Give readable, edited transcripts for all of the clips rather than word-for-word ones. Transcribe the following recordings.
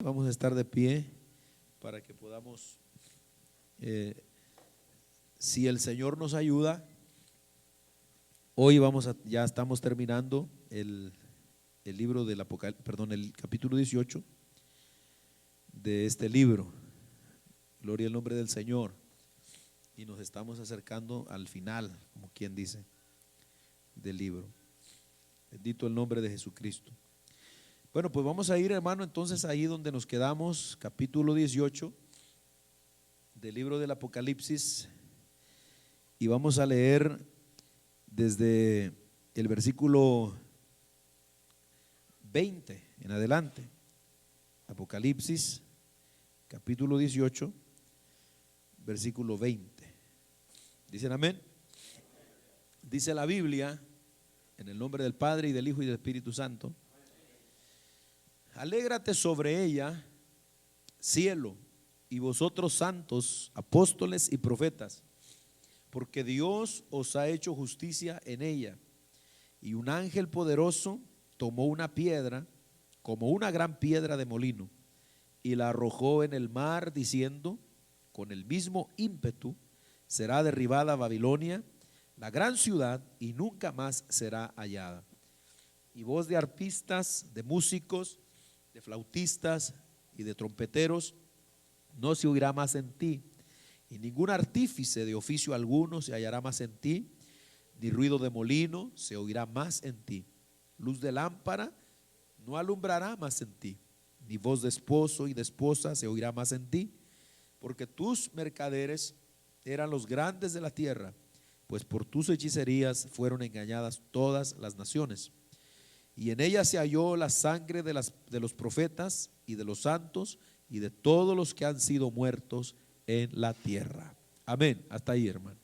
Vamos a estar de pie para que podamos, si el Señor nos ayuda, hoy ya estamos terminando el libro del el capítulo 18 de este libro. Gloria al nombre del Señor. Y nos estamos acercando al final, como quien dice, del libro. Bendito el nombre de Jesucristo. Bueno, pues vamos a ir, hermano, entonces ahí donde nos quedamos, capítulo 18 del libro del Apocalipsis, y vamos a leer desde el versículo 20 en adelante. Apocalipsis, capítulo 18, versículo 20. ¿Dicen amén? Dice la Biblia, en el nombre del Padre y del Hijo y del Espíritu Santo: alégrate sobre ella, cielo, y vosotros santos, apóstoles y profetas, porque Dios os ha hecho justicia en ella. Y un ángel poderoso tomó una piedra, como una gran piedra de molino, y la arrojó en el mar, diciendo: con el mismo ímpetu será derribada Babilonia, la gran ciudad, y nunca más será hallada. Y voz de arpistas, de músicos, de flautistas y de trompeteros no se oirá más en ti, y ningún artífice de oficio alguno se hallará más en ti, ni ruido de molino se oirá más en ti. Luz de lámpara no alumbrará más en ti, ni voz de esposo y de esposa se oirá más en ti, porque tus mercaderes eran los grandes de la tierra, pues por tus hechicerías fueron engañadas todas las naciones. Y en ella se halló la sangre de los profetas y de los santos y de todos los que han sido muertos en la tierra. Amén. Hasta ahí, hermano.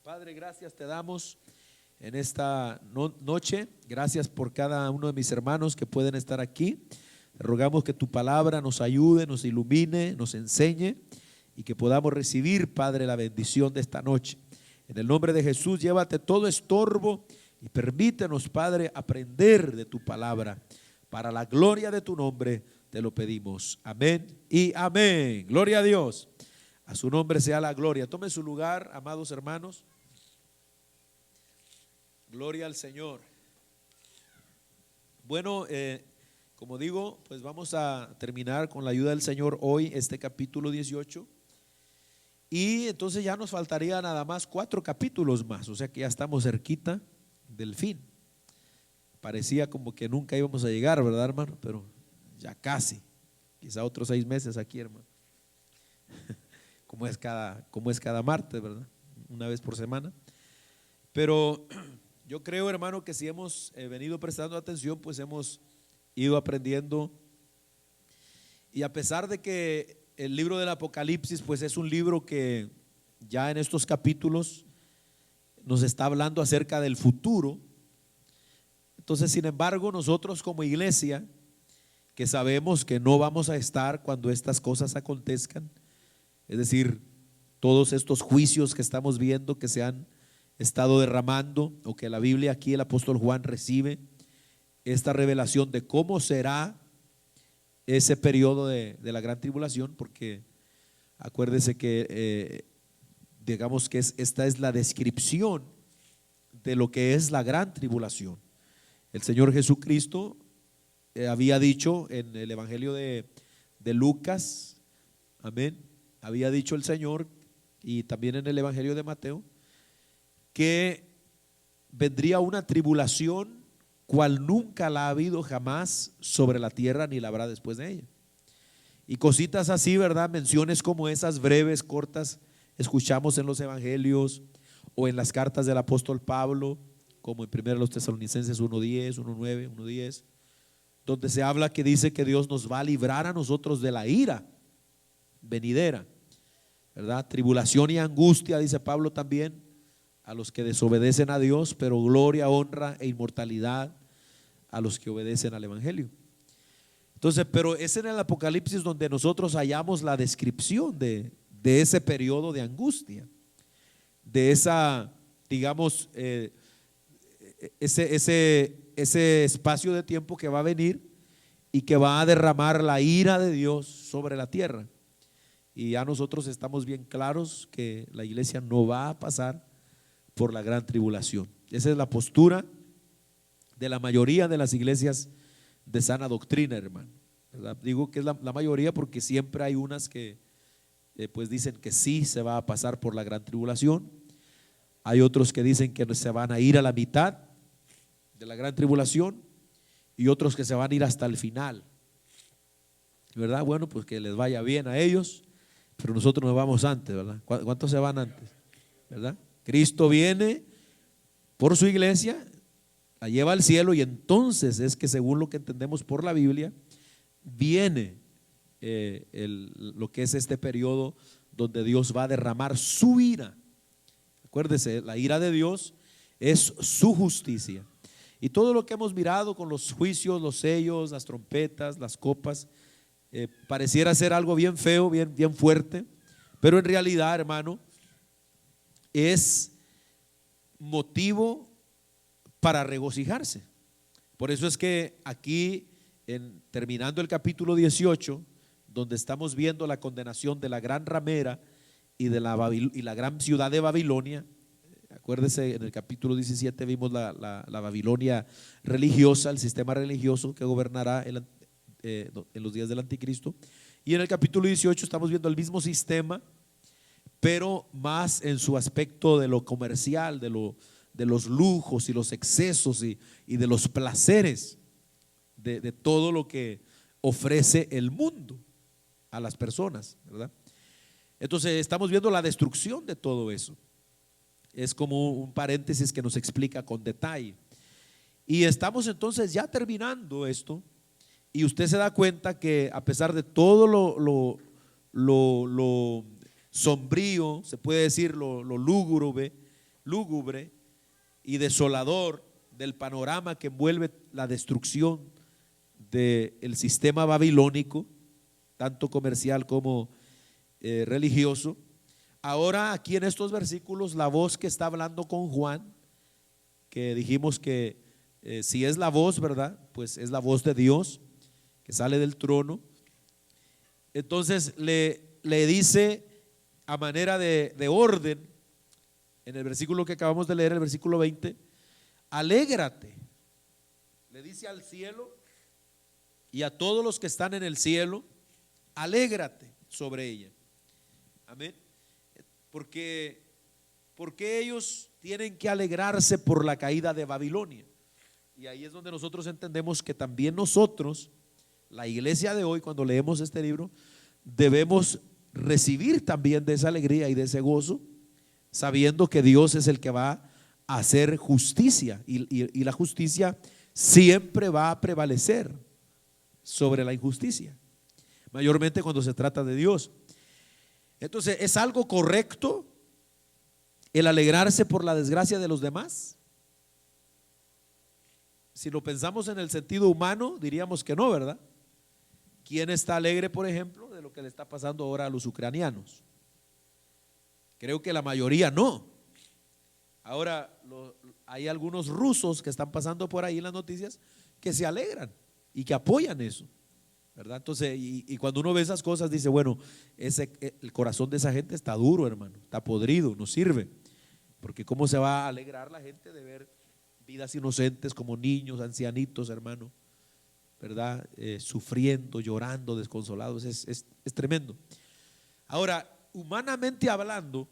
Padre, gracias te damos en esta noche. Gracias por cada uno de mis hermanos que pueden estar aquí. Te rogamos que tu palabra nos ayude, nos ilumine, nos enseñe, y que podamos recibir, Padre, la bendición de esta noche. En el nombre de Jesús, llévate todo estorbo y permítenos, Padre, aprender de tu palabra. Para la gloria de tu nombre te lo pedimos. Amén y amén. Gloria a Dios. A su nombre sea la gloria. Tome su lugar, amados hermanos. Gloria al Señor. Bueno, como digo, pues vamos a terminar con la ayuda del Señor hoy este capítulo 18. Y entonces ya nos faltaría nada más 4 capítulos más. O sea que ya estamos cerquita del fin. Parecía como que nunca íbamos a llegar, ¿verdad, hermano? Pero ya casi, quizá otros 6 meses aquí, hermano. Como es cada martes, ¿verdad? Una vez por semana. Pero yo creo, hermano, que si hemos venido prestando atención, pues hemos ido aprendiendo. Y a pesar de que el libro del Apocalipsis pues es un libro que ya en estos capítulos nos está hablando acerca del futuro, entonces, sin embargo, nosotros como iglesia, que sabemos que no vamos a estar cuando estas cosas acontezcan, es decir, todos estos juicios que estamos viendo que se han estado derramando, o que la Biblia, aquí el apóstol Juan recibe esta revelación de cómo será ese periodo de la gran tribulación, porque acuérdese que digamos que esta es la descripción de lo que es la gran tribulación. El Señor Jesucristo había dicho en el Evangelio de Lucas, amén, había dicho el Señor, y también en el Evangelio de Mateo, que vendría una tribulación cual nunca la ha habido jamás sobre la tierra, ni la habrá después de ella. Y cositas así, ¿verdad? Menciones como esas breves, cortas, escuchamos en los evangelios o en las cartas del apóstol Pablo, como en 1 Tesalonicenses 1:10, 1:9, 1:10, donde se habla que dice que Dios nos va a librar a nosotros de la ira venidera, ¿verdad? Tribulación y angustia, dice Pablo también, a los que desobedecen a Dios, pero gloria, honra e inmortalidad a los que obedecen al evangelio. Entonces, pero es en el Apocalipsis donde nosotros hallamos la descripción de ese periodo de angustia, de esa, digamos, ese espacio de tiempo que va a venir y que va a derramar la ira de Dios sobre la tierra. Y ya nosotros estamos bien claros que la iglesia no va a pasar por la gran tribulación. Esa es la postura de la mayoría de las iglesias de sana doctrina, hermano, ¿verdad? Digo que es la mayoría porque siempre hay unas que pues dicen que sí se va a pasar por la gran tribulación. Hay otros que dicen que se van a ir a la mitad de la gran tribulación y otros que se van a ir hasta el final, ¿verdad? Bueno, pues que les vaya bien a ellos, pero nosotros nos vamos antes, ¿verdad? ¿Cuántos se van antes? ¿Verdad? Cristo viene por su iglesia, la lleva al cielo y entonces es que según lo que entendemos por la Biblia, viene lo que es este periodo donde Dios va a derramar su ira. Acuérdese, la ira de Dios es su justicia. Y todo lo que hemos mirado con los juicios, los sellos, las trompetas, las copas, pareciera ser algo bien feo, bien fuerte, pero en realidad, hermano, es motivo para regocijarse. Por eso es que aquí, terminando el capítulo 18, donde estamos viendo la condenación de la gran ramera y de la gran ciudad de Babilonia. Acuérdese, en el capítulo 17 vimos la Babilonia religiosa, el sistema religioso que gobernará en los días del anticristo. Y en el capítulo 18 estamos viendo el mismo sistema, pero más en su aspecto de lo comercial, de los lujos y los excesos y de los placeres de todo lo que ofrece el mundo a las personas, ¿verdad? Entonces estamos viendo la destrucción de todo eso. Es como un paréntesis que nos explica con detalle. Y estamos entonces ya terminando esto, y usted se da cuenta que a pesar de todo lo sombrío, se puede decir lo lúgubre y desolador del panorama que envuelve la destrucción del sistema babilónico, tanto comercial como religioso. Ahora aquí en estos versículos la voz que está hablando con Juan, que dijimos que si es la voz, ¿verdad? Pues es la voz de Dios que sale del trono. Entonces le dice a manera de orden, en el versículo que acabamos de leer, el versículo 20, alégrate. Le dice al cielo y a todos los que están en el cielo, alégrate sobre ella. Amén. Porque ellos tienen que alegrarse por la caída de Babilonia. Y ahí es donde nosotros entendemos que también nosotros, la iglesia de hoy, cuando leemos este libro, debemos recibir también de esa alegría y de ese gozo, sabiendo que Dios es el que va a hacer justicia y la justicia siempre va a prevalecer sobre la injusticia, mayormente cuando se trata de Dios. Entonces, ¿es algo correcto el alegrarse por la desgracia de los demás? Si lo pensamos en el sentido humano, diríamos que no, ¿verdad? ¿Quién está alegre, por ejemplo, de lo que le está pasando ahora a los ucranianos? Creo que la mayoría no. Ahora, hay algunos rusos que están pasando por ahí en las noticias que se alegran y que apoyan eso, ¿verdad? Entonces, y cuando uno ve esas cosas dice, bueno, el corazón de esa gente está duro, hermano, está podrido, no sirve. Porque cómo se va a alegrar la gente de ver vidas inocentes como niños, ancianitos, hermano, ¿verdad? Sufriendo, llorando, desconsolados, es tremendo. Ahora, humanamente hablando,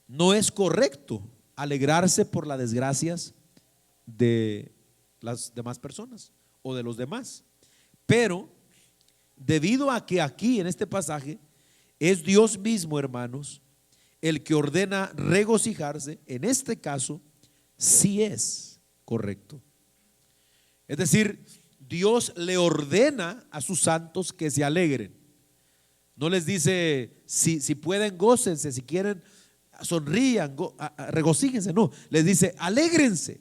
no es correcto alegrarse por las desgracias de las demás personas o de los demás. Pero debido a que aquí en este pasaje es Dios mismo, hermanos, el que ordena regocijarse, en este caso sí es correcto. Es decir, Dios le ordena a sus santos que se alegren. No les dice, si pueden, gócense, si quieren, sonrían, regocíjense. No, les dice, alégrense,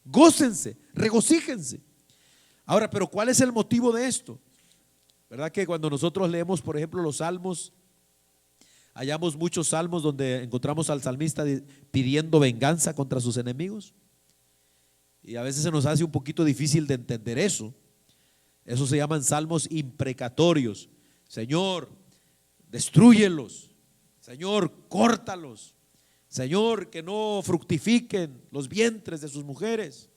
gócense, regocíjense. Ahora, pero ¿cuál es el motivo de esto? ¿Verdad que cuando nosotros leemos, por ejemplo, los salmos, hallamos muchos salmos donde encontramos al salmista pidiendo venganza contra sus enemigos? Y a veces se nos hace un poquito difícil de entender eso. Eso se llaman salmos imprecatorios. Señor, destrúyelos. Señor, córtalos. Señor, que no fructifiquen los vientres de sus mujeres.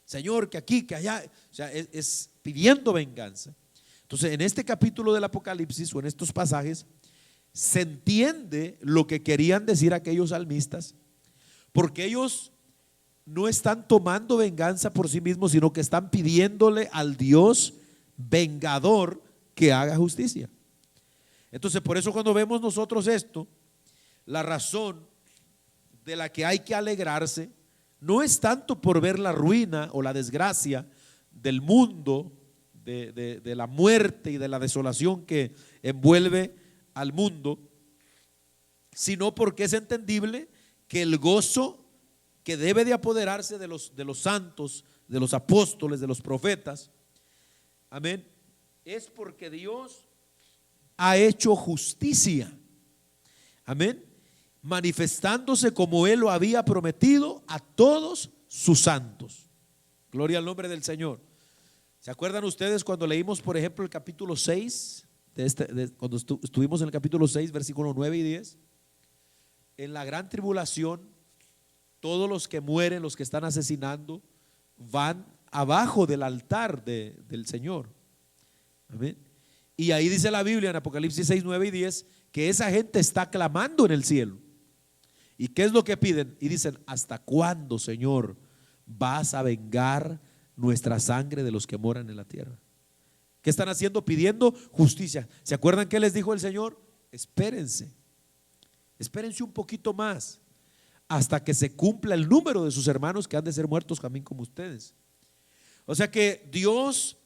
Señor, que aquí, que allá. O sea, es pidiendo venganza. Entonces, en este capítulo del Apocalipsis o en estos pasajes se entiende lo que querían decir aquellos salmistas, porque ellos no están tomando venganza por sí mismos, sino que están pidiéndole al Dios vengador que haga justicia. Entonces, por eso cuando vemos nosotros esto, la razón de la que hay que alegrarse no es tanto por ver la ruina o la desgracia del mundo, de la muerte y de la desolación que envuelve al mundo, sino porque es entendible que el gozo que debe de apoderarse de los santos, de los apóstoles, de los profetas, amén, es porque Dios ha hecho justicia, amén, manifestándose como Él lo había prometido a todos sus santos. Gloria al nombre del Señor. ¿Se acuerdan ustedes cuando leímos, por ejemplo, el capítulo 6, cuando estuvimos en el capítulo 6, versículos 9 y 10? En la gran tribulación, todos los que mueren, los que están asesinando, van abajo del altar del Señor. Amén. Y ahí dice la Biblia en Apocalipsis 6, 9 y 10 que esa gente está clamando en el cielo. ¿Y qué es lo que piden? Y dicen: ¿hasta cuándo, Señor, vas a vengar nuestra sangre de los que moran en la tierra? ¿Qué están haciendo? Pidiendo justicia. ¿Se acuerdan qué les dijo el Señor? Espérense un poquito más hasta que se cumpla el número de sus hermanos que han de ser muertos también como ustedes. O sea que Dios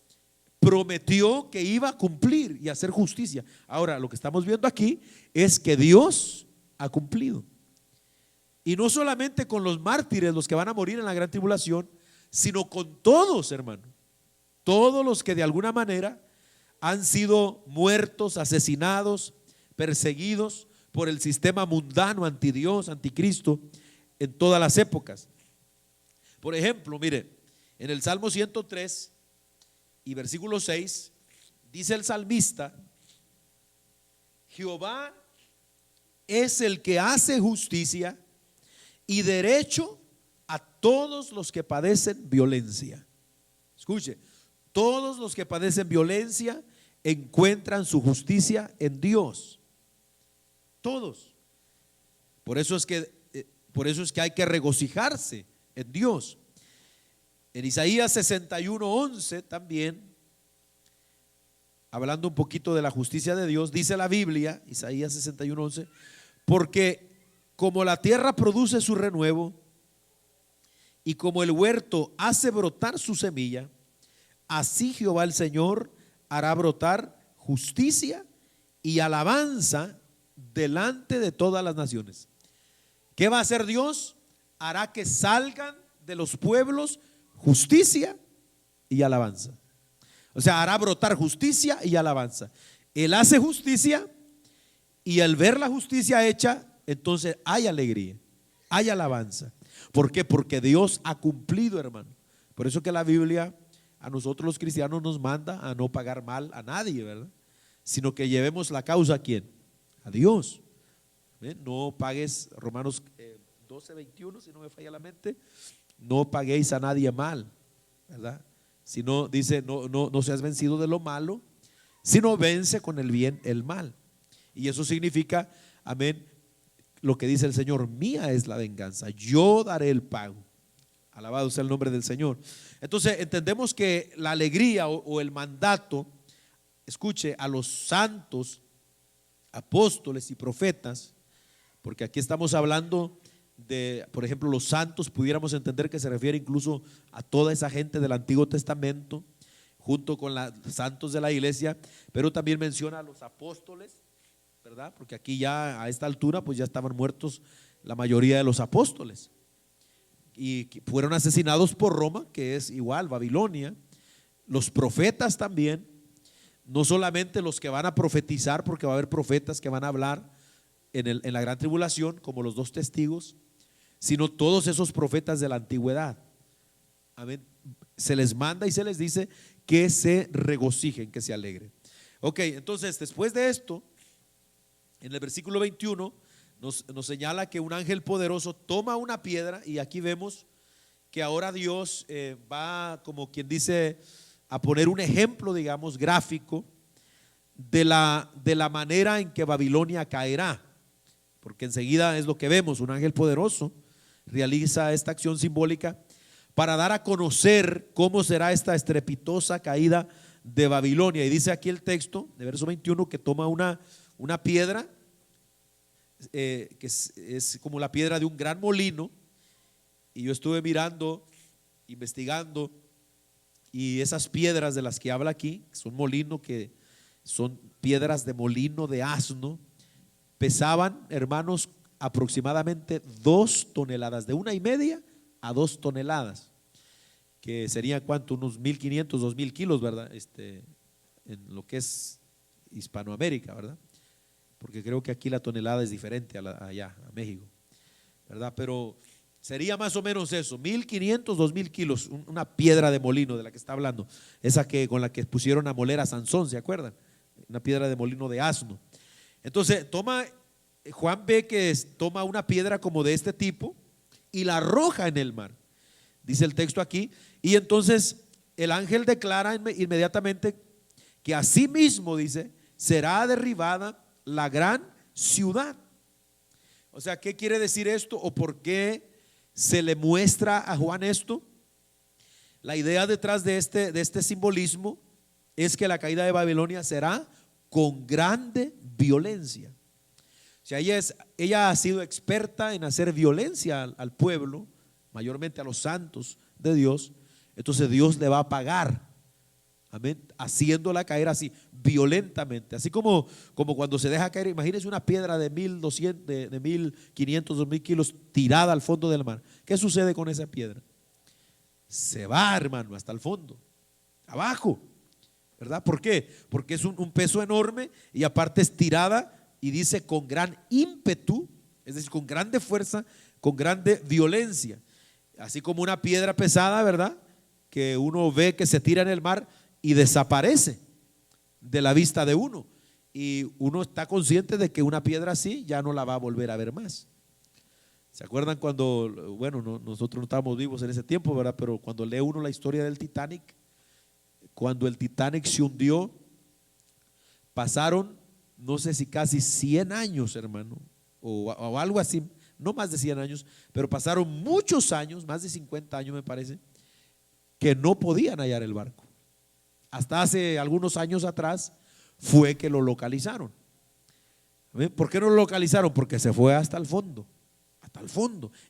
prometió que iba a cumplir y hacer justicia. Ahora, lo que estamos viendo aquí es que Dios ha cumplido. Y no solamente con los mártires, los que van a morir en la gran tribulación, sino con todos, hermano. Todos los que de alguna manera han sido muertos, asesinados, perseguidos por el sistema mundano, antidios, anticristo, en todas las épocas. Por ejemplo, mire, en el Salmo 103 y versículo 6, dice el salmista: Jehová es el que hace justicia y derecho a todos los que padecen violencia. Escuche, todos los que padecen violencia encuentran su justicia en Dios. Todos. Por eso es que hay que regocijarse en Dios. En Isaías 61:11 también, hablando un poquito de la justicia de Dios, dice la Biblia, Isaías 61:11: porque como la tierra produce su renuevo y como el huerto hace brotar su semilla, así Jehová el Señor hará brotar justicia y alabanza delante de todas las naciones. ¿Qué va a hacer Dios? Hará que salgan de los pueblos justicia y alabanza. O sea, hará brotar justicia y alabanza. Él hace justicia y al ver la justicia hecha, entonces hay alegría, hay alabanza. ¿Por qué? Porque Dios ha cumplido, hermano. Por eso que la Biblia a nosotros los cristianos nos manda a no pagar mal a nadie, ¿verdad? Sino que llevemos la causa ¿a quién? A Dios. No pagues, Romanos 12:21, si no me falla la mente, no paguéis a nadie mal, ¿verdad? Sino dice, no seas vencido de lo malo, sino vence con el bien el mal. Y eso significa, amén, lo que dice el Señor: mía es la venganza, yo daré el pago. Alabado sea el nombre del Señor. Entonces entendemos que la alegría o el mandato, escuche, a los santos, apóstoles y profetas, porque aquí estamos hablando de, por ejemplo, los santos, pudiéramos entender que se refiere incluso a toda esa gente del Antiguo Testamento, junto con los santos de la iglesia, pero también menciona a los apóstoles, ¿verdad? Porque aquí ya a esta altura pues ya estaban muertos la mayoría de los apóstoles y fueron asesinados por Roma, que es igual, Babilonia. Los profetas también, no solamente los que van a profetizar, porque va a haber profetas que van a hablar en la gran tribulación, como los dos testigos, sino todos esos profetas de la antigüedad. Amén. Se les manda y se les dice que se regocijen, que se alegren. Ok, entonces después de esto, en el versículo 21 nos señala que un ángel poderoso toma una piedra, y aquí vemos que ahora Dios va, como quien dice, a poner un ejemplo, digamos, gráfico de la manera en que Babilonia caerá, porque enseguida es lo que vemos. Un ángel poderoso realiza esta acción simbólica para dar a conocer cómo será esta estrepitosa caída de Babilonia. Y dice aquí el texto de verso 21 que toma una piedra, que es como la piedra de un gran molino. Y yo estuve mirando, investigando, y esas piedras de las que habla aquí son molino, que son piedras de molino de asno, pesaban, hermanos, aproximadamente 2 toneladas, de 1,5 a 2 toneladas, que sería cuánto, unos 1,500, 2,000 kilos, ¿verdad? En lo que es Hispanoamérica, ¿verdad? Porque creo que aquí la tonelada es diferente allá, a México, ¿verdad? Pero sería más o menos eso, 1,500, 2,000 kilos, una piedra de molino de la que está hablando, esa que con la que pusieron a moler a Sansón, ¿se acuerdan? Una piedra de molino de asno. Entonces Juan ve que toma una piedra como de este tipo y la arroja en el mar, dice el texto aquí. Y entonces el ángel declara inmediatamente que así mismo, dice, será derribada la gran ciudad. O sea, ¿qué quiere decir esto o por qué se le muestra a Juan esto? La idea detrás de este simbolismo es que la caída de Babilonia será con grande violencia. O sea, ella ha sido experta en hacer violencia al pueblo, mayormente a los santos de Dios. Entonces Dios le va a pagar, amén, haciéndola caer así violentamente, así como cuando se deja caer. Imagínense una piedra de 1,200, de 1,500, 2,000 kilos tirada al fondo del mar. ¿Qué sucede con esa piedra? Se va, hermano, hasta el fondo, abajo, ¿verdad? ¿Por qué? Porque es un peso enorme, y aparte es tirada, y dice con gran ímpetu, es decir, con grande fuerza, con grande violencia, así como una piedra pesada, ¿verdad? Que uno ve que se tira en el mar y desaparece de la vista de uno, y uno está consciente de que una piedra así ya no la va a volver a ver más. ¿Se acuerdan cuando, bueno, nosotros no estábamos vivos en ese tiempo, ¿verdad? Pero cuando lee uno la historia del Titanic, cuando el Titanic se hundió, pasaron, no sé si casi 100 años, hermano, o algo así, no más de 100 años, pero pasaron muchos años, más de 50 años me parece, que no podían hallar el barco. Hasta hace algunos años atrás fue que lo localizaron. ¿Por qué no lo localizaron? Porque se fue hasta el fondo,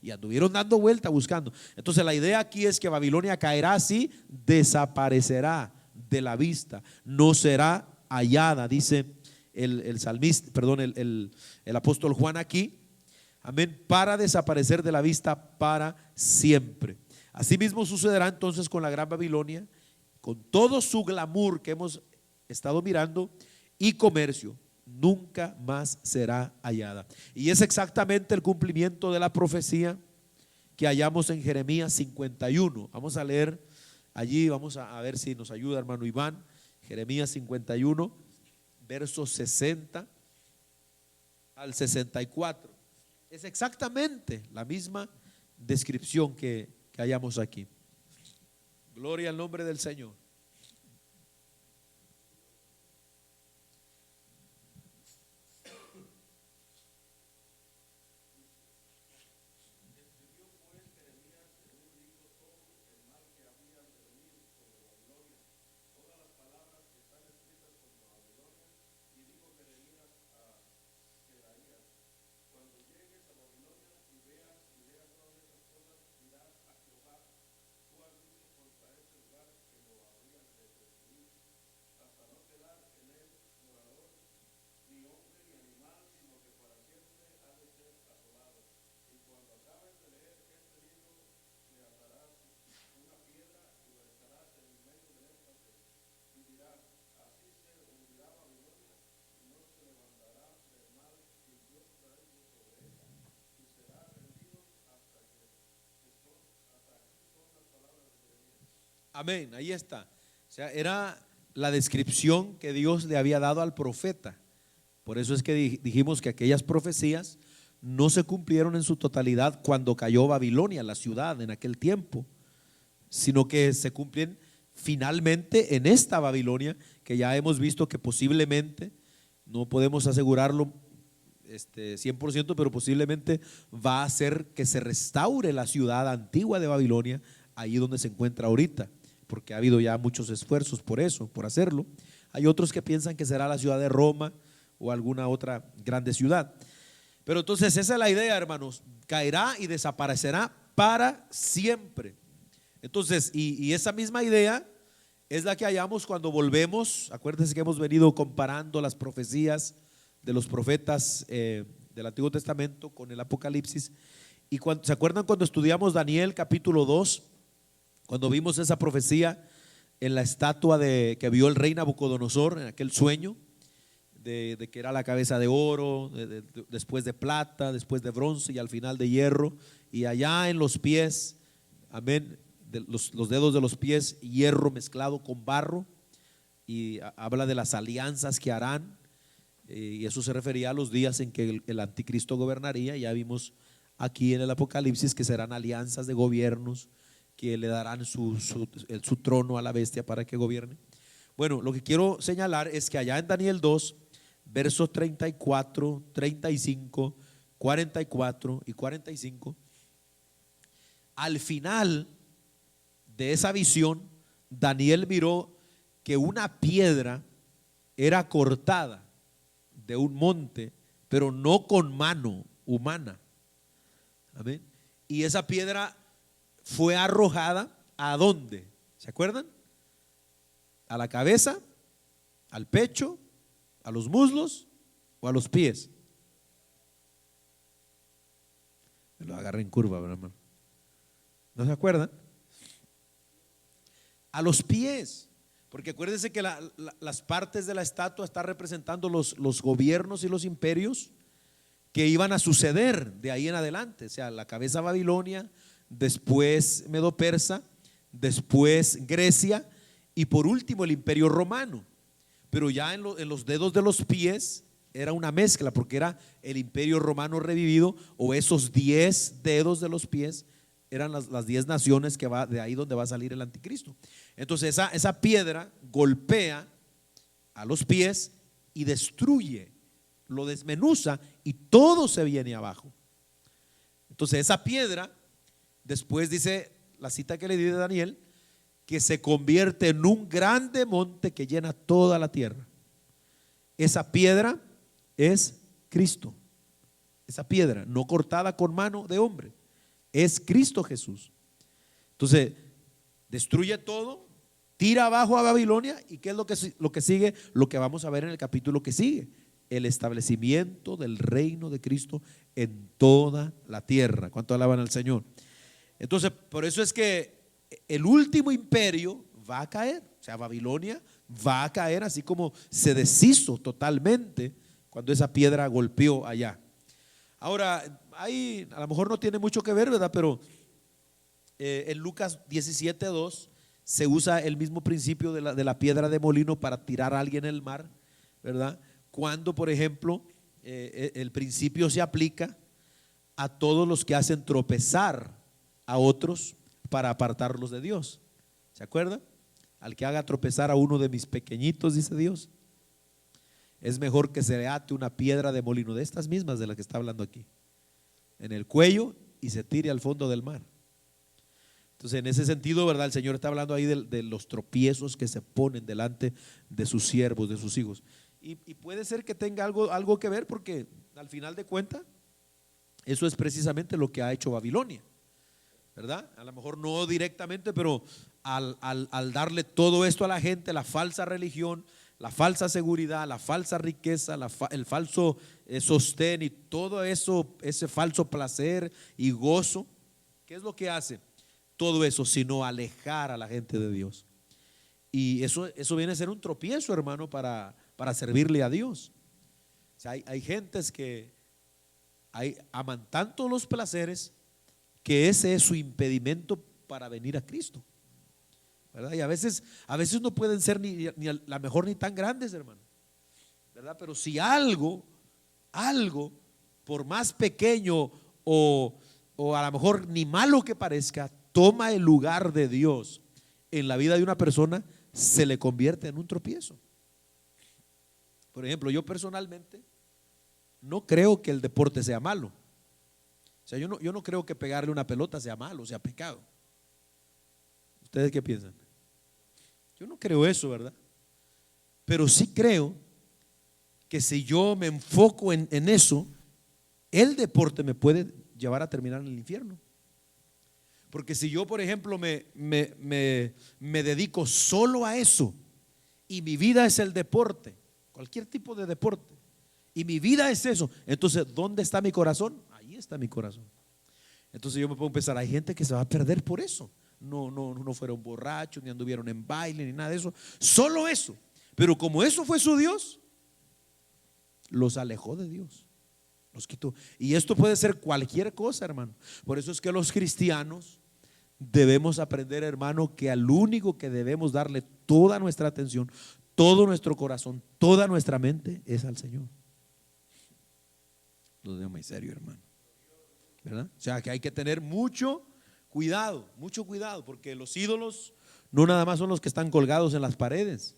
y anduvieron dando vuelta buscando. Entonces la idea aquí es que Babilonia caerá así, desaparecerá de la vista, no será hallada, dice el salmista, perdón, el apóstol Juan aquí, amén, para desaparecer de la vista para siempre. Asimismo sucederá entonces con la gran Babilonia, con todo su glamour que hemos estado mirando y comercio, nunca más será hallada. Y es exactamente el cumplimiento de la profecía que hallamos en Jeremías 51. Vamos a leer allí, vamos a ver si nos ayuda hermano Iván. Jeremías 51, versos 60 al 64. Es exactamente la misma descripción que hallamos aquí. Gloria al nombre del Señor. Amén, ahí está. sea, era la descripción que Dios le había dado al profeta. Por eso es que dijimos que aquellas profecías no se cumplieron en su totalidad cuando cayó Babilonia, la ciudad, en aquel tiempo, sino que se cumplen finalmente en esta Babilonia, que ya hemos visto que posiblemente, no podemos asegurarlo 100%, pero posiblemente va a hacer que se restaure la ciudad antigua de Babilonia, ahí donde se encuentra ahorita, porque ha habido ya muchos esfuerzos por eso, por hacerlo. Hay otros que piensan que será la ciudad de Roma o alguna otra grande ciudad. Pero entonces esa es la idea, hermanos, caerá y desaparecerá para siempre. Entonces, y esa misma idea es la que hallamos cuando volvemos. Acuérdense que hemos venido comparando las profecías de los profetas del Antiguo Testamento con el Apocalipsis. Y ¿se acuerdan cuando estudiamos Daniel capítulo 2? Cuando vimos esa profecía en la estatua que vio el rey Nabucodonosor en aquel sueño, de que era la cabeza de oro, después de plata, después de bronce y al final de hierro, y allá en los pies, amén, los dedos de los pies, hierro mezclado con barro, y habla de las alianzas que harán, y eso se refería a los días en que el anticristo gobernaría. Ya vimos aquí en el Apocalipsis que serán alianzas de gobiernos que le darán su trono a la bestia para que gobierne. Bueno, lo que quiero señalar es que allá en Daniel 2, versos 34, 35, 44 y 45, al final de esa visión, Daniel miró que una piedra era cortada de un monte, pero no con mano humana. Amén. Y esa piedra fue arrojada ¿a dónde? ¿Se acuerdan? A la cabeza, al pecho, a los muslos o a los pies. Me lo agarré en curva, hermano. ¿No se acuerdan? A los pies. Porque acuérdense que las partes de la estatua están representando los gobiernos y los imperios que iban a suceder de ahí en adelante. O sea, la cabeza Babilonia, después Medo-Persa, después Grecia y por último el imperio romano. Pero ya en los dedos de los pies era una mezcla, porque era el imperio romano revivido, o esos 10 dedos de los pies eran las 10 naciones que va de ahí donde va a salir el anticristo. Entonces esa piedra golpea a los pies y destruye, lo desmenuza y todo se viene abajo. Entonces esa piedra, después dice la cita que le di de Daniel, que se convierte en un grande monte que llena toda la tierra. Esa piedra es Cristo. Esa piedra no cortada con mano de hombre, es Cristo Jesús. Entonces destruye todo, tira abajo a Babilonia. ¿Y qué es lo que sigue? Lo que vamos a ver en el capítulo que sigue: el establecimiento del reino de Cristo en toda la tierra. ¿Cuánto alaban al Señor? Entonces, por eso es que el último imperio va a caer. O sea, Babilonia va a caer, así como se deshizo totalmente cuando esa piedra golpeó allá. Ahora, ahí a lo mejor no tiene mucho que ver, ¿verdad? Pero en Lucas 17:2 se usa el mismo principio de la piedra de molino para tirar a alguien en el mar, ¿verdad? Cuando, por ejemplo, el principio se aplica a todos los que hacen tropezar a otros para apartarlos de Dios. ¿Se acuerdan? Al que haga tropezar a uno de mis pequeñitos, dice Dios, es mejor que se le ate una piedra de molino, de estas mismas de las que está hablando aquí, en el cuello y se tire al fondo del mar. Entonces, en ese sentido, ¿verdad? El Señor está hablando ahí de los tropiezos que se ponen delante de sus siervos, de sus hijos. Y puede ser que tenga algo que ver, porque al final de cuentas, eso es precisamente lo que ha hecho Babilonia, ¿verdad? A lo mejor no directamente, pero al darle todo esto a la gente, la falsa religión, la falsa seguridad, la falsa riqueza, el falso sostén y todo eso, ese falso placer y gozo, ¿qué es lo que hace? Todo eso, sino alejar a la gente de Dios. Y eso viene a ser un tropiezo, hermano, para servirle a Dios. O sea, hay gentes que aman tanto los placeres que ese es su impedimento para venir a Cristo. ¿verdad? Y a veces no pueden ser ni a la mejor ni tan grandes, hermano, ¿verdad? Pero si algo, por más pequeño o a lo mejor ni malo que parezca, toma el lugar de Dios en la vida de una persona, se le convierte en un tropiezo. Por ejemplo, yo personalmente no creo que el deporte sea malo. O sea, yo no creo que pegarle una pelota sea malo, sea pecado. ¿Ustedes qué piensan? Yo no creo eso, ¿verdad? Pero sí creo que si yo me enfoco en eso, el deporte me puede llevar a terminar en el infierno. Porque si yo, por ejemplo, me dedico solo a eso y mi vida es el deporte, cualquier tipo de deporte, y mi vida es eso, entonces ¿dónde está mi corazón? Ahí está mi corazón. Entonces yo me puedo pensar, hay gente que se va a perder por eso. No fueron borrachos, ni anduvieron en baile, ni nada de eso, solo eso. Pero como eso fue su Dios, los alejó de Dios, los quitó. Y esto puede ser cualquier cosa, hermano. Por eso es que los cristianos debemos aprender, hermano, que al único que debemos darle toda nuestra atención, todo nuestro corazón, toda nuestra mente es al Señor. Lo digo muy serio, hermano, ¿verdad? O sea que hay que tener mucho cuidado, porque los ídolos no nada más son los que están colgados en las paredes.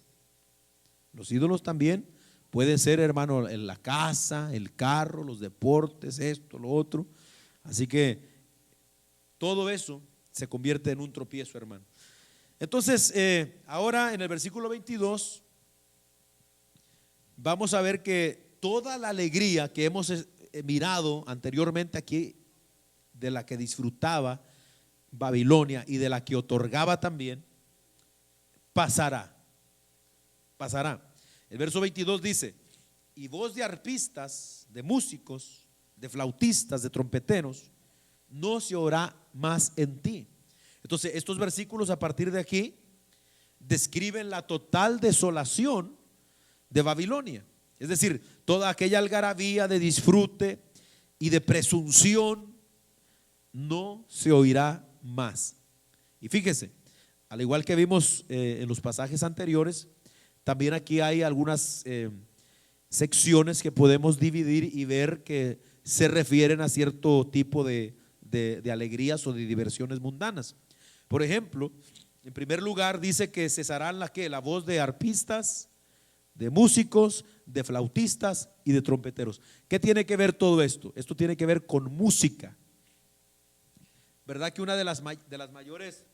Los ídolos también pueden ser, hermano, en la casa, el carro, los deportes, esto, lo otro. Así que todo eso se convierte en un tropiezo, hermano. Entonces, ahora en el versículo 22 vamos a ver que toda la alegría que hemos mirado anteriormente aquí, de la que disfrutaba Babilonia y de la que otorgaba también, pasará. El verso 22 dice: y voz de arpistas, de músicos, de flautistas, de trompeteros, no se oirá más en ti. Entonces estos versículos a partir de aquí describen la total desolación de Babilonia. Es decir, toda aquella algarabía de disfrute y de presunción no se oirá más. Y fíjese, al igual que vimos en los pasajes anteriores, también aquí hay algunas secciones que podemos dividir y ver que se refieren a cierto tipo de alegrías o de diversiones mundanas. Por ejemplo, en primer lugar dice que cesarán la voz de arpistas, de músicos, de flautistas y de trompeteros. ¿Qué tiene que ver todo esto? Esto tiene que ver con música. ¿Verdad que una de las mayores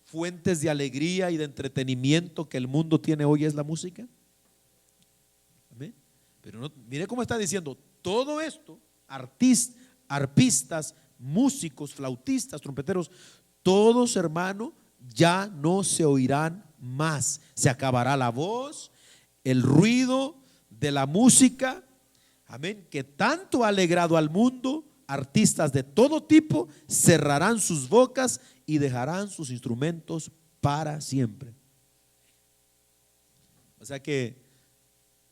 fuentes de alegría y de entretenimiento que el mundo tiene hoy es la música? ¿Amén? Pero no, mire cómo está diciendo todo esto: arpistas, músicos, flautistas, trompeteros, todos, hermano, ya no se oirán más. Se acabará la voz, el ruido de la música, amén, que tanto ha alegrado al mundo. Artistas de todo tipo cerrarán sus bocas y dejarán sus instrumentos para siempre. O sea que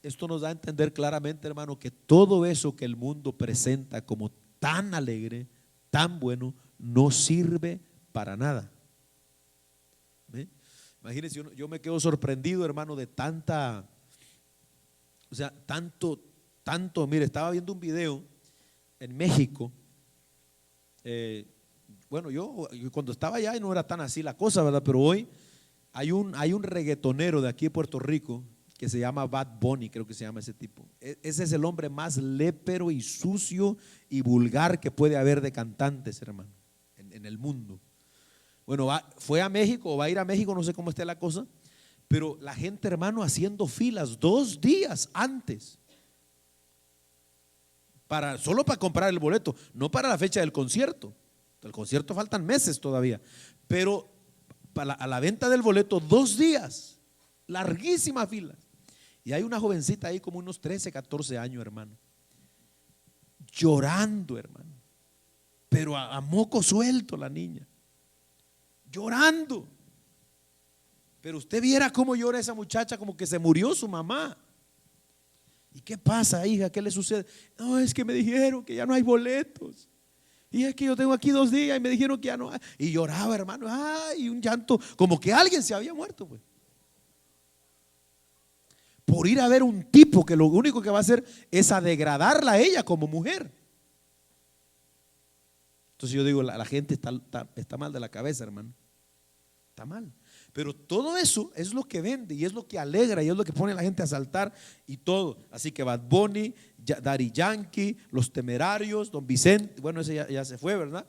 esto nos da a entender claramente, hermano, que todo eso que el mundo presenta como tan alegre, tan bueno, no sirve para nada. ¿Ve? Imagínense, yo me quedo sorprendido, hermano, de tanto, mire, estaba viendo un video en México. Bueno, yo cuando estaba allá no era tan así la cosa, ¿verdad? Pero hoy hay un reggaetonero de aquí de Puerto Rico que se llama Bad Bunny, creo que se llama ese tipo. Ese es el hombre más lépero y sucio y vulgar que puede haber de cantantes, hermano, en el mundo. Bueno, fue a México o va a ir a México, no sé cómo esté la cosa, pero la gente, hermano, haciendo filas 2 días antes solo para comprar el boleto, no para la fecha del concierto. El concierto faltan meses todavía, pero a la venta del boleto 2 días, larguísima fila. Y hay una jovencita ahí como unos 13, 14 años, hermano, llorando, hermano, pero a moco suelto la niña, llorando. Pero usted viera cómo llora esa muchacha, como que se murió su mamá. ¿Y qué pasa, hija? ¿Qué le sucede? No, es que me dijeron que ya no hay boletos. Y es que yo tengo aquí 2 días y me dijeron que ya no hay. Y lloraba, hermano, y un llanto, como que alguien se había muerto, pues. Por ir a ver un tipo que lo único que va a hacer es a degradarla a ella como mujer. Entonces yo digo, la gente está mal de la cabeza, hermano. Está mal. Pero todo eso es lo que vende y es lo que alegra y es lo que pone a la gente a saltar y todo. Así que Bad Bunny, Daddy Yankee, Los Temerarios, Don Vicente, bueno, ese ya se fue, ¿verdad?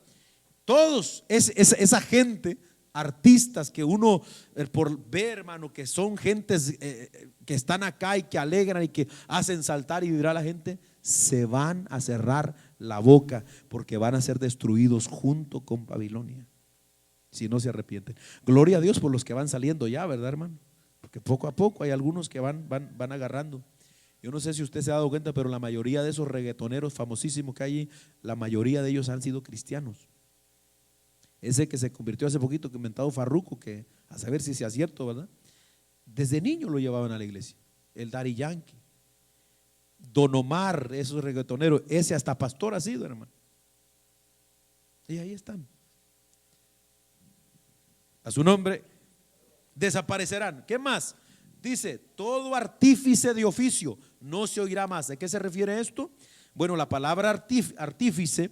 Todos, esa gente, artistas que uno, por ver, hermano, que son gentes que están acá y que alegran y que hacen saltar y vibrar a la gente, se van a cerrar la boca porque van a ser destruidos junto con Babilonia, si no se arrepienten. Gloria a Dios por los que van saliendo ya, ¿verdad, hermano? Porque poco a poco hay algunos que van agarrando. Yo no sé si usted se ha dado cuenta, pero la mayoría de esos reggaetoneros famosísimos que hay, la mayoría de ellos han sido cristianos. Ese que se convirtió hace poquito, que inventado Farruko, que a saber si sea cierto, ¿verdad? Desde niño lo llevaban a la iglesia. El Daddy Yankee, Don Omar, esos reggaetoneros, ese hasta pastor ha sido, hermano. Y ahí están. A su nombre desaparecerán. ¿Qué más? Dice, todo artífice de oficio no se oirá más. ¿De qué se refiere esto? Bueno, la palabra artífice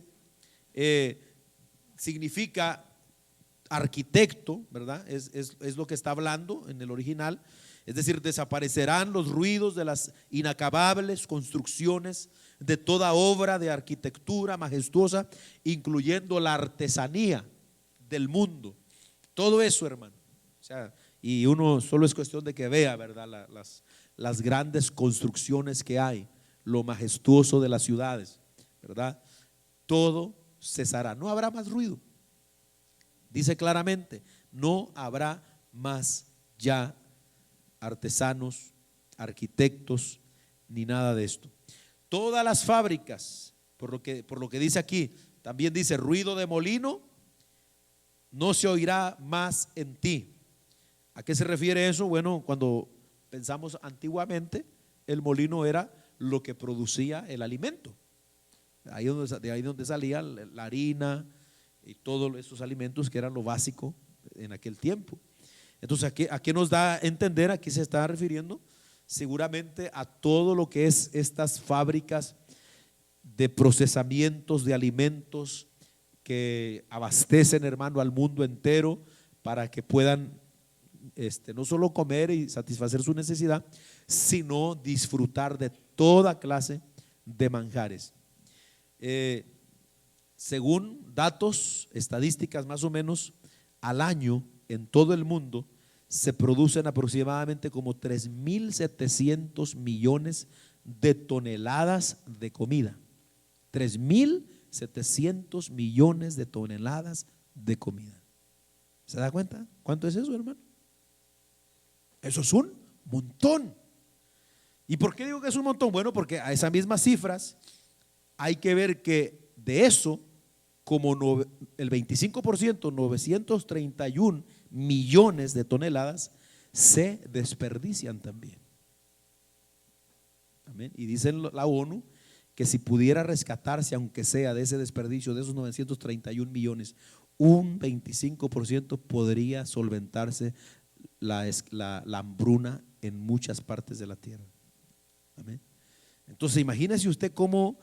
significa arquitecto, ¿verdad? Es lo que está hablando en el original. Es decir, desaparecerán los ruidos de las inacabables construcciones, de toda obra de arquitectura majestuosa, incluyendo la artesanía del mundo. Todo eso, hermano. O sea, y uno solo es cuestión de que vea, ¿verdad? Las grandes construcciones que hay, lo majestuoso de las ciudades, ¿verdad? Todo cesará, no habrá más ruido. Dice claramente, no habrá más ya artesanos, arquitectos, ni nada de esto. Todas las fábricas, por lo que dice aquí, también dice ruido de molino, no se oirá más en ti. ¿A qué se refiere eso? Bueno, cuando pensamos antiguamente, el molino era lo que producía el alimento. De ahí donde salía la harina y todos esos alimentos que eran lo básico en aquel tiempo. Entonces, ¿a qué nos da a entender? Aquí se está refiriendo seguramente a todo lo que es estas fábricas de procesamientos de alimentos que abastecen, hermano, al mundo entero para que puedan no solo comer y satisfacer su necesidad, sino disfrutar de toda clase de manjares. Según datos, estadísticas más o menos, al año en todo el mundo se producen aproximadamente como 3.700 millones de toneladas de comida. 3.700 millones de toneladas de comida. ¿Se da cuenta? ¿Cuánto es eso, hermano? Eso es un montón. ¿Y por qué digo que es un montón? Bueno, porque a esas mismas cifras hay que ver que de eso, como el 25%, 931 millones de toneladas, se desperdician también. Amén. Y dicen la ONU que si pudiera rescatarse, aunque sea de ese desperdicio, de esos 931 millones, un 25% podría solventarse la hambruna en muchas partes de la tierra. Amén. Entonces imagínese usted cómo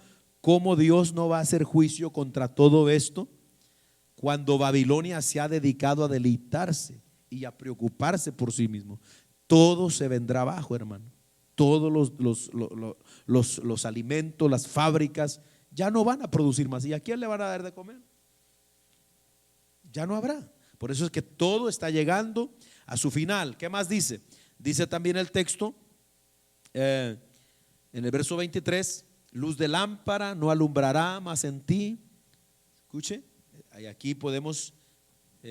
Dios no va a hacer juicio contra todo esto cuando Babilonia se ha dedicado a deleitarse y a preocuparse por sí mismo. Todo se vendrá abajo, hermano. Todos los alimentos, las fábricas ya no van a producir más. ¿Y a quién le van a dar de comer? Ya no habrá. Por eso es que todo está llegando a su final. ¿Qué más dice? Dice también el texto en el verso 23, luz de lámpara no alumbrará más en ti. Escuche, aquí podemos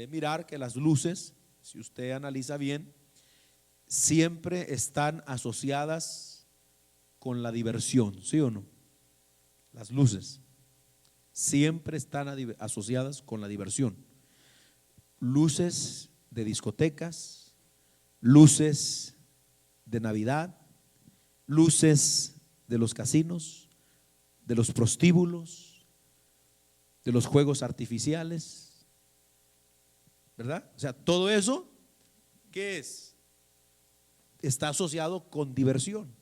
mirar que las luces, si usted analiza bien, siempre están asociadas con la diversión, ¿sí o no? Las luces siempre están asociadas con la diversión. Luces de discotecas, luces de Navidad, luces de los casinos, de los prostíbulos, de los juegos artificiales, ¿verdad? O sea, todo eso, ¿qué es? Está asociado con diversión.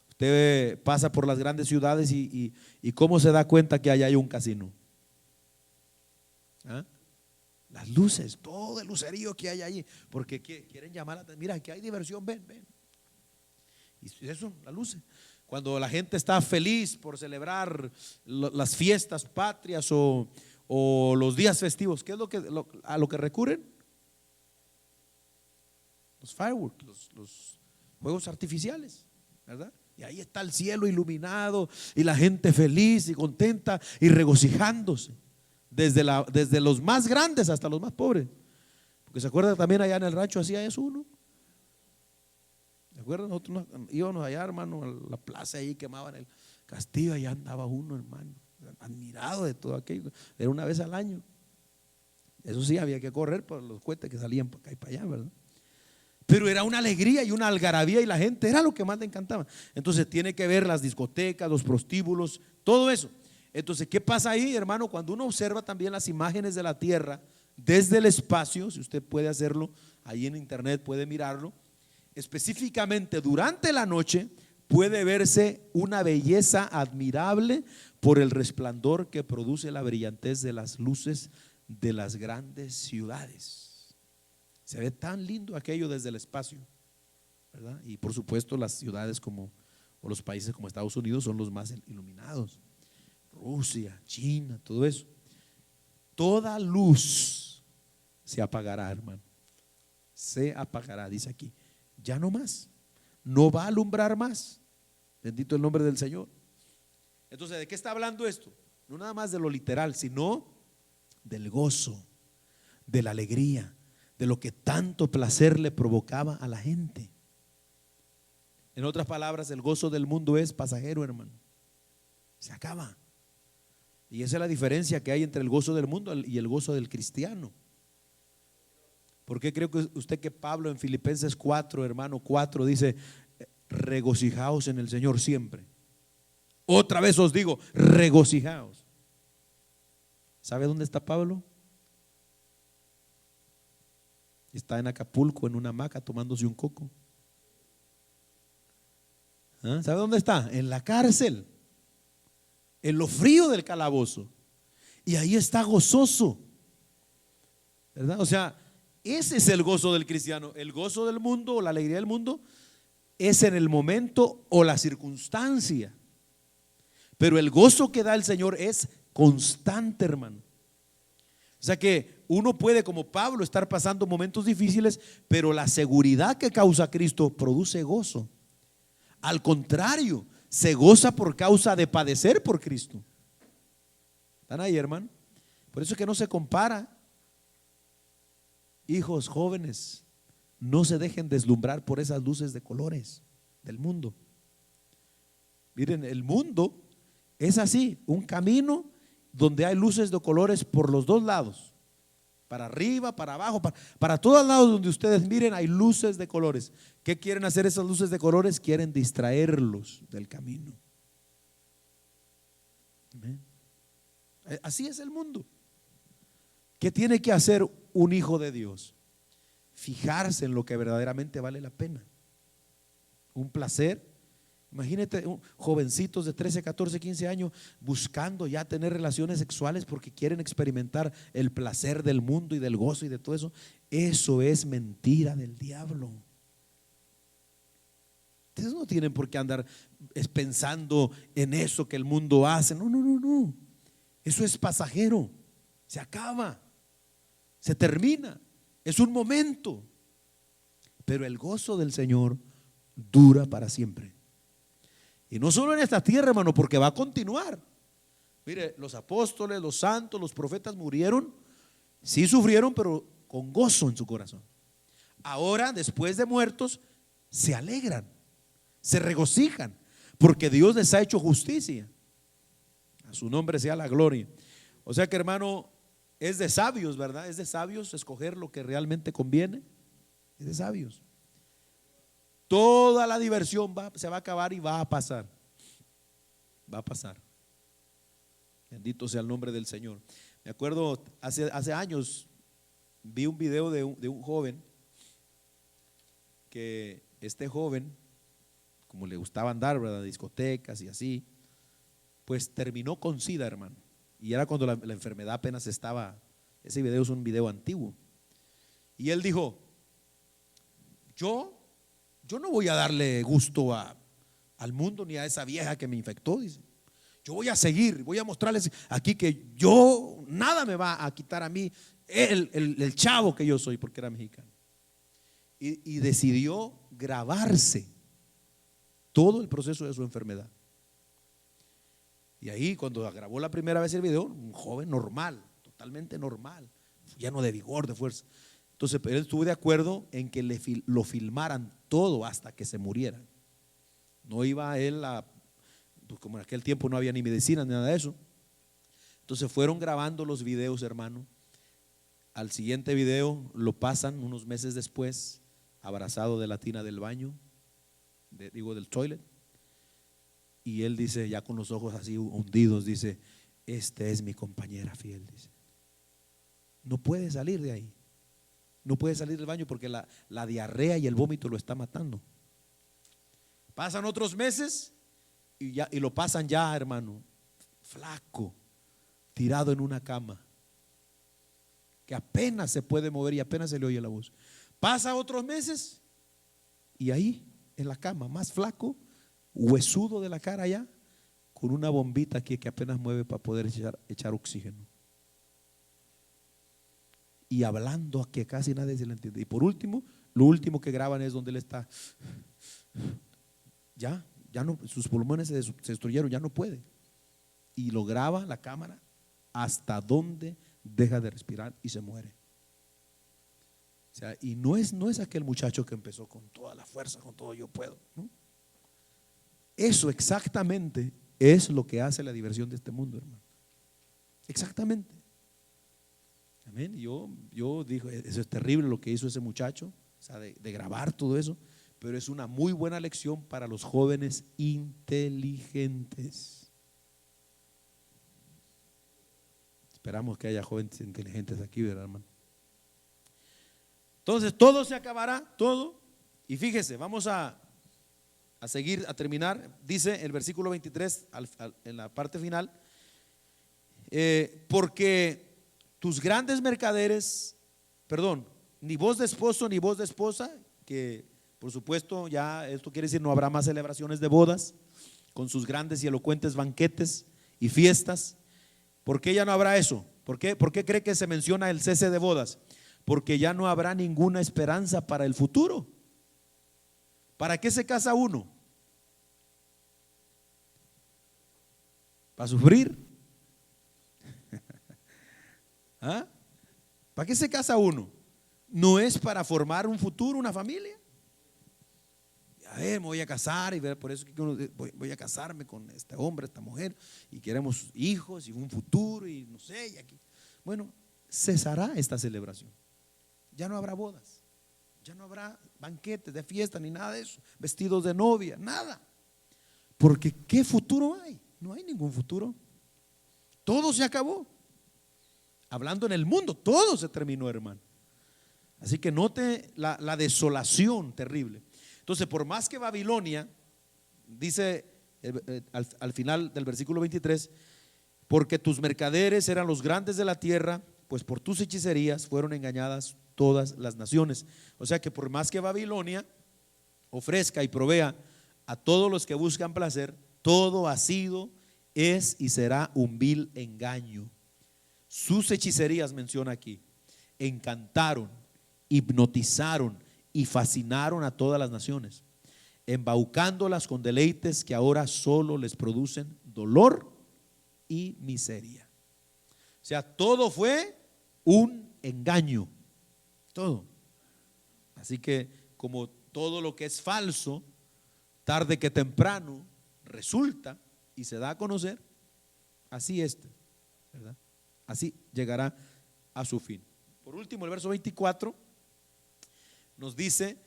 Usted pasa por las grandes ciudades y ¿cómo se da cuenta que allá hay un casino? ¿Ah? Las luces, todo el lucerío que hay allí, porque quieren llamar la atención. Mira, aquí hay diversión, ven, ven. Y eso, las luces. Cuando la gente está feliz por celebrar las fiestas patrias o los días festivos, ¿qué es a lo que recurren? Los fireworks, los juegos artificiales, ¿verdad? Y ahí está el cielo iluminado y la gente feliz y contenta y regocijándose, desde los más grandes hasta los más pobres. Porque se acuerda también allá en el rancho hacía eso uno. ¿Se acuerdan? Nosotros íbamos allá, hermano, a la plaza ahí, quemaban el castillo, allá andaba uno, hermano, admirado de todo aquello. Era una vez al año. Eso sí, había que correr por los cohetes que salían para acá y para allá, ¿verdad? Pero era una alegría y una algarabía y la gente era lo que más le encantaba. Entonces tiene que ver las discotecas, los prostíbulos, todo eso. Entonces, ¿qué pasa ahí, hermano? Cuando uno observa también las imágenes de la tierra desde el espacio, si usted puede hacerlo, ahí en internet puede mirarlo, específicamente durante la noche puede verse una belleza admirable por el resplandor que produce la brillantez de las luces de las grandes ciudades. Se ve tan lindo aquello desde el espacio, ¿verdad? Y por supuesto las ciudades o los países como Estados Unidos son los más iluminados. Rusia, China, todo eso. Toda luz se apagará, hermano. Se apagará, dice aquí. Ya no más. No va a alumbrar más. Bendito el nombre del Señor. Entonces, ¿de qué está hablando esto? No nada más de lo literal, sino del gozo, de la alegría, de lo que tanto placer le provocaba a la gente. En otras palabras, el gozo del mundo es pasajero, hermano. Se acaba. Y esa es la diferencia que hay entre el gozo del mundo y el gozo del cristiano. ¿Por qué creo que usted que Pablo en Filipenses 4, hermano 4 dice, regocijaos en el Señor siempre? Otra vez os digo, regocijaos. ¿Sabe dónde está Pablo? Está en Acapulco en una hamaca tomándose un coco. ¿Ah? ¿Sabe dónde está? En la cárcel, en lo frío del calabozo. Y ahí está gozoso, ¿verdad? O sea, ese es el gozo del cristiano. El gozo del mundo o la alegría del mundo es en el momento o la circunstancia. Pero el gozo que da el Señor es constante, hermano. O sea que uno puede, como Pablo, estar pasando momentos difíciles, pero la seguridad que causa Cristo produce gozo. Al contrario, se goza por causa de padecer por Cristo. ¿Están ahí, hermano? Por eso es que no se compara. Hijos jóvenes, no se dejen deslumbrar por esas luces de colores del mundo. Miren, el mundo es así, un camino donde hay luces de colores por los dos lados, para arriba, para abajo, para todos lados donde ustedes miren hay luces de colores. ¿Qué quieren hacer esas luces de colores? Quieren distraerlos del camino. ¿Amén? Así es el mundo. ¿Qué tiene que hacer un hijo de Dios? Fijarse en lo que verdaderamente vale la pena. Un placer. Imagínate jovencitos de 13, 14, 15 años buscando ya tener relaciones sexuales porque quieren experimentar el placer del mundo y del gozo y de todo eso. Eso es mentira del diablo. Ustedes no tienen por qué andar pensando en eso que el mundo hace. No, no, no, no. Eso es pasajero. Se acaba. Se termina. Es un momento. Pero el gozo del Señor dura para siempre. Y no solo en esta tierra, hermano, porque va a continuar. Mire, los apóstoles, los santos, los profetas murieron, sí sufrieron, pero con gozo en su corazón. Ahora, después de muertos, se alegran, se regocijan, porque Dios les ha hecho justicia. A su nombre sea la gloria. O sea que, hermano, es de sabios, ¿verdad? Es de sabios escoger lo que realmente conviene. Es de sabios. Toda la diversión se va a acabar y va a pasar. Va a pasar. Bendito sea el nombre del Señor. Me acuerdo hace años vi un video de un joven, que este joven, como le gustaba andar, ¿verdad?, discotecas y así, pues terminó con SIDA, hermano. Y era cuando la enfermedad apenas estaba. Ese video es un video antiguo. Y él dijo: yo no voy a darle gusto al mundo ni a esa vieja que me infectó, dice. Yo voy a seguir, voy a mostrarles aquí que yo, nada me va a quitar a mí el chavo que yo soy, porque era mexicano. Y decidió grabarse todo el proceso de su enfermedad. Y ahí, cuando grabó la primera vez el video, un joven normal, totalmente normal, lleno de vigor, de fuerza. Entonces él estuvo de acuerdo en que lo filmaran todo hasta que se muriera. No iba a él pues como en aquel tiempo no había ni medicina ni nada de eso. Entonces fueron grabando los videos, hermano. Al siguiente video lo pasan unos meses después, abrazado de la tina del baño, del toilet. Y él dice, ya con los ojos así hundidos, dice: esta es mi compañera fiel, dice. No puede salir de ahí. No puede salir del baño porque la diarrea y el vómito lo está matando. Pasan otros meses y lo pasan ya, hermano, flaco, tirado en una cama, que apenas se puede mover y apenas se le oye la voz. Pasa otros meses y ahí en la cama, más flaco, huesudo de la cara ya, con una bombita aquí que apenas mueve para poder echar oxígeno. Y hablando a que casi nadie se le entiende. Y por último, lo último que graban es donde él está. Ya no, sus pulmones se destruyeron, ya no puede. Y lo graba la cámara hasta donde deja de respirar y se muere. O sea, y no es aquel muchacho que empezó con toda la fuerza, con todo yo puedo, ¿no? Eso exactamente es lo que hace la diversión de este mundo, hermano. Exactamente. Amén. Yo digo, eso es terrible lo que hizo ese muchacho, o sea, de grabar todo eso, pero es una muy buena lección para los jóvenes inteligentes. Esperamos que haya jóvenes inteligentes aquí, ¿verdad, hermano? Entonces todo se acabará, todo. Y fíjese, vamos a seguir, a terminar. Dice el versículo 23 en la parte final: porque tus grandes mercaderes, perdón, ni voz de esposo ni voz de esposa, que por supuesto ya esto quiere decir no habrá más celebraciones de bodas con sus grandes y elocuentes banquetes y fiestas. ¿Por qué ya no habrá eso? ¿Por qué cree que se menciona el cese de bodas? Porque ya no habrá ninguna esperanza para el futuro. ¿Para qué se casa uno? ¿Para sufrir? ¿Ah? ¿Para qué se casa uno? ¿No es para formar un futuro, una familia? A ver, me voy a casar y ver, por eso que voy a casarme con este hombre, esta mujer, y queremos hijos y un futuro y no sé, y aquí. Bueno, cesará esta celebración. Ya no habrá bodas, ya no habrá banquetes de fiesta ni nada de eso, vestidos de novia, nada. Porque ¿qué futuro hay? No hay ningún futuro. Todo se acabó. Hablando en el mundo, todo se terminó, hermano. Así que note la desolación terrible. Entonces, por más que Babilonia, dice al final del versículo 23, porque tus mercaderes eran los grandes de la tierra, pues por tus hechicerías fueron engañadas todas las naciones. O sea que por más que Babilonia ofrezca y provea a todos los que buscan placer, todo ha sido, es y será un vil engaño. Sus hechicerías, menciona aquí, encantaron, hipnotizaron y fascinaron a todas las naciones, embaucándolas con deleites que ahora solo les producen dolor y miseria. O sea, todo fue un engaño, todo. Así que como todo lo que es falso, tarde que temprano resulta y se da a conocer, así es, ¿verdad? Así llegará a su fin. Por último, el verso 24 nos dice: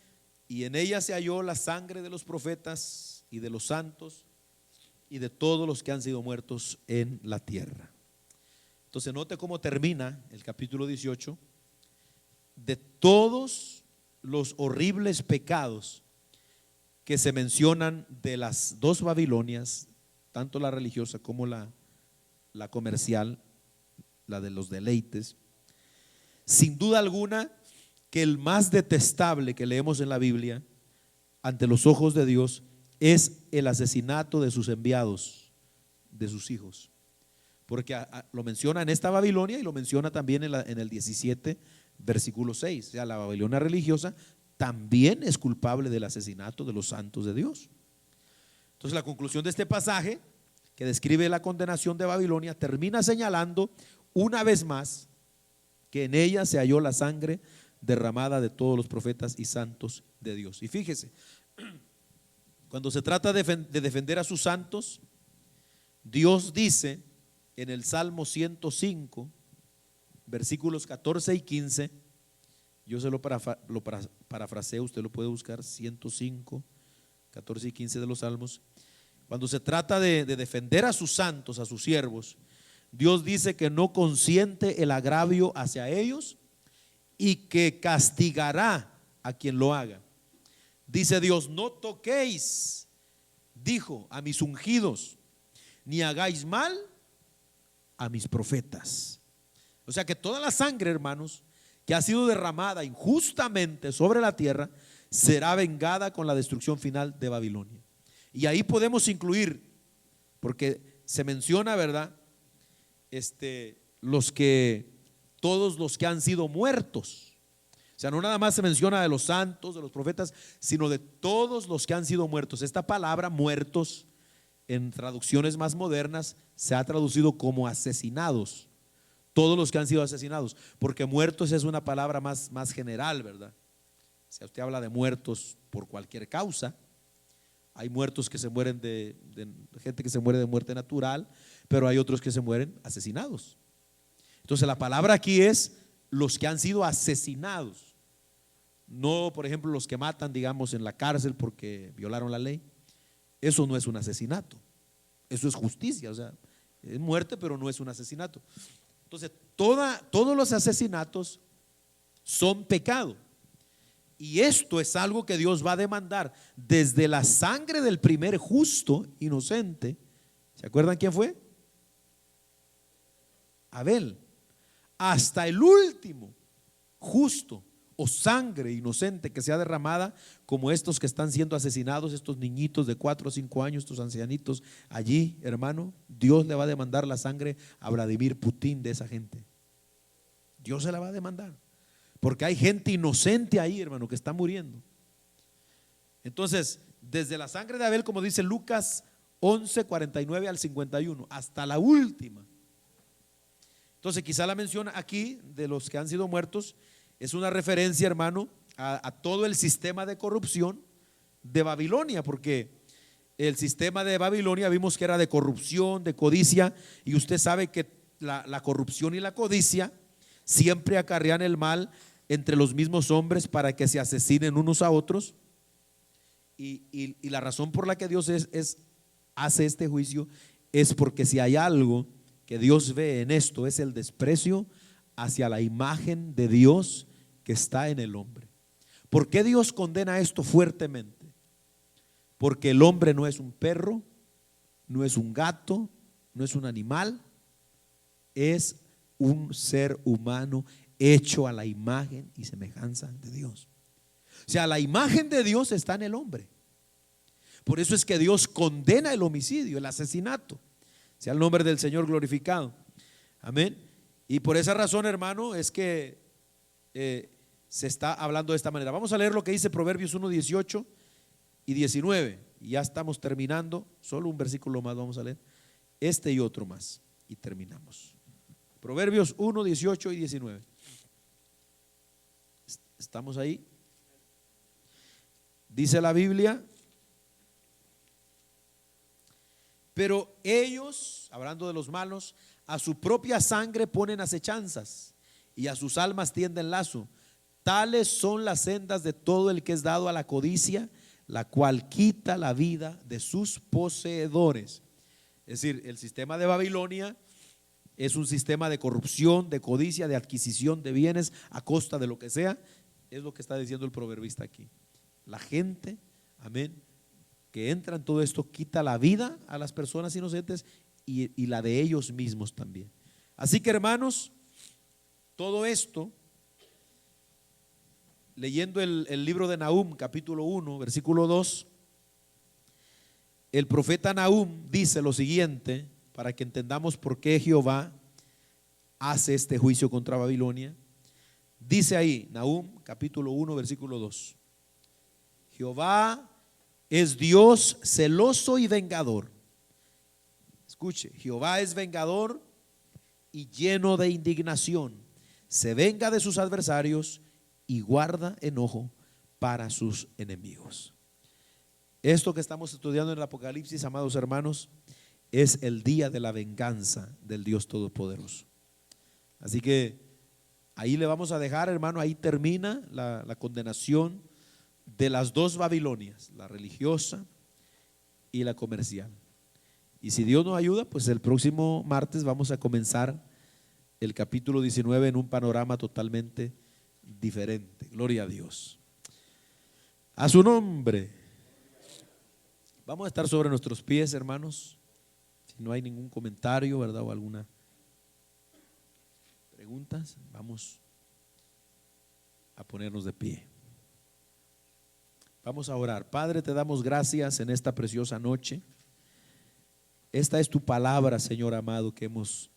y en ella se halló la sangre de los profetas y de los santos y de todos los que han sido muertos en la tierra. Entonces note cómo termina el capítulo 18, de todos los horribles pecados que se mencionan de las dos Babilonias, tanto la religiosa como la comercial, la de los deleites. Sin duda alguna que el más detestable que leemos en la Biblia ante los ojos de Dios es el asesinato de sus enviados, de sus hijos, porque lo menciona en esta Babilonia y lo menciona también en el 17 versículo 6. O sea, la Babilonia religiosa también es culpable del asesinato de los santos de Dios. Entonces la conclusión de este pasaje, que describe la condenación de Babilonia, termina señalando una vez más que en ella se halló la sangre derramada de todos los profetas y santos de Dios. Y fíjese, cuando se trata de defender a sus santos, Dios dice en el Salmo 105, versículos 14 y 15, yo se lo parafraseo, usted lo puede buscar, 105, 14 y 15 de los Salmos. Cuando se trata de defender a sus santos, a sus siervos, Dios dice que no consiente el agravio hacia ellos y que castigará a quien lo haga. Dice Dios: no toquéis, dijo, a mis ungidos, ni hagáis mal a mis profetas. O sea que toda la sangre, hermanos, que ha sido derramada injustamente sobre la tierra, será vengada con la destrucción final de Babilonia. Y ahí podemos incluir, porque se menciona, ¿verdad? Todos los que han sido muertos. O sea, no nada más se menciona de los santos, de los profetas, sino de todos los que han sido muertos. Esta palabra muertos en traducciones más modernas se ha traducido como asesinados. Todos los que han sido asesinados, porque muertos es una palabra más general, ¿verdad? Si usted habla de muertos por cualquier causa, hay muertos que se mueren de gente que se muere de muerte natural, pero hay otros que se mueren asesinados. Entonces la palabra aquí es los que han sido asesinados, no por ejemplo los que matan, digamos, en la cárcel porque violaron la ley. Eso no es un asesinato, eso es justicia, o sea, es muerte, pero no es un asesinato. Entonces todos los asesinatos son pecado. Y esto es algo que Dios va a demandar desde la sangre del primer justo inocente. ¿Se acuerdan quién fue? Abel. Hasta el último justo o sangre inocente que sea derramada, como estos que están siendo asesinados, estos niñitos de 4 o 5 años, estos ancianitos allí, hermano. Dios le va a demandar la sangre a Vladimir Putin de esa gente. Dios se la va a demandar, porque hay gente inocente ahí, hermano, que está muriendo. Entonces, desde la sangre de Abel, como dice Lucas 11, 49 al 51, hasta la última. Entonces, quizá la mención aquí de los que han sido muertos es una referencia, hermano, a todo el sistema de corrupción de Babilonia, porque el sistema de Babilonia vimos que era de corrupción, de codicia, y usted sabe que la corrupción y la codicia siempre acarrean el mal entre los mismos hombres para que se asesinen unos a otros. Y la razón por la que Dios hace este juicio es porque si hay algo que Dios ve en esto, es el desprecio hacia la imagen de Dios que está en el hombre. ¿Por qué Dios condena esto fuertemente? Porque el hombre no es un perro, no es un gato, no es un animal, es un ser humano hecho a la imagen y semejanza de Dios. O sea, la imagen de Dios está en el hombre. Por eso es que Dios condena el homicidio, el asesinato. Sea el nombre del Señor glorificado. Amén. Y por esa razón, hermano, es que se está hablando de esta manera. Vamos a leer lo que dice Proverbios 1, 18 y 19. Y ya estamos terminando. Solo un versículo más vamos a leer. Este y otro más. Y terminamos. Proverbios 1, 18 y 19. ¿Estamos ahí? Dice la Biblia: pero ellos, hablando de los malos, a su propia sangre ponen acechanzas y a sus almas tienden lazo. Tales son las sendas de todo el que es dado a la codicia, la cual quita la vida de sus poseedores. Es decir, el sistema de Babilonia es un sistema de corrupción, de codicia, de adquisición de bienes a costa de lo que sea. Es lo que está diciendo el proverbista aquí. La gente, amén, que entra en todo esto quita la vida a las personas inocentes y la de ellos mismos también. Así que, hermanos, todo esto, leyendo el libro de Nahum, capítulo 1, versículo 2, el profeta Nahum dice lo siguiente, para que entendamos por qué Jehová hace este juicio contra Babilonia. Dice ahí, Nahum, capítulo 1, versículo 2: Jehová es Dios celoso y vengador. Escuche, Jehová es vengador y lleno de indignación. Se venga de sus adversarios y guarda enojo para sus enemigos. Esto que estamos estudiando en el Apocalipsis, amados hermanos, es el día de la venganza del Dios Todopoderoso. Así que ahí le vamos a dejar, hermano. Ahí termina la condenación de las dos Babilonias, la religiosa y la comercial. Y si Dios nos ayuda, pues el próximo martes vamos a comenzar el capítulo 19 en un panorama totalmente diferente. Gloria a Dios. A su nombre. Vamos a estar sobre nuestros pies, hermanos. Si no hay ningún comentario, ¿verdad? O alguna pregunta, vamos a ponernos de pie. Vamos a orar. Padre, te damos gracias en esta preciosa noche. Esta es tu palabra, Señor amado, que hemos